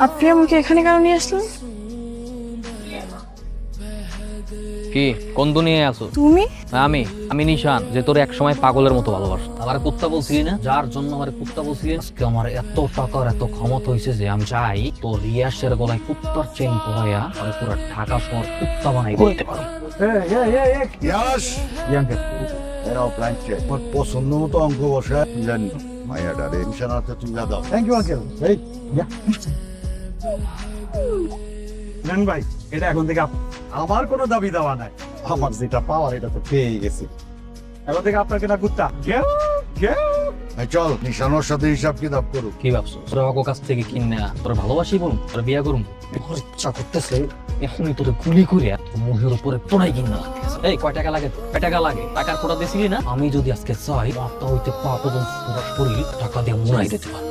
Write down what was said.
আপনি আমাকে এখানে কেন নিয়ে আসলেন? কি কোন দুনিয়ায় আছো? তুমি? আমি নিশান, যে তোর এক সময় পাগলের মতো ভালোবাসতো। আমার কুত্তা বলছিলি না, যার জন্য আমার কুত্তা বলছিলি, আজকে আমার এত টাকার এত ক্ষমতা হয়েছে যে আমি চাই তোর রিয়াসের গলায় কুত্তার চেন পরাইয়া আমি পুরো ঢাকা শহর কুত্তা বানাই দিতে পারি। ইয়াস এরাও প্ল্যান চেক আমার পছন্দ মতো অঙ্ক বসে জানি মায়াটা রে নিশানাতে তুলে দাও। Thank you uncle. এই নেন ভাই, এটা এখন থেকে আমার কোনো দাবি দাওয়া নাই। আমার যেটা পাওয়ার এটা তো পেয়ে গেছি। এখন থেকে আপনার কেনা কুত্তা গেও গেও। এই চল নিশানোর সাথে হিসাব কিতাব করুক। কি ভাবছো তোর অগো কাছ থেকে কিনে তোর ভালোবাসি বলুন, তোর বিয়া করুন? তোর ইচ্ছা করতেছে এখনই তোর গুলি করে মুখের উপরে তোরাই কিনা লাগতেছে। এই কয় টাকা লাগে? কয় টাকা লাগে? টাকার কোটা দিছিলি না? আমি যদি আজকে চাই বাপটা হইতে পা পর্যন্ত পুরো শরীর টাকা দিয়ে মুড়াই দিতে পারি।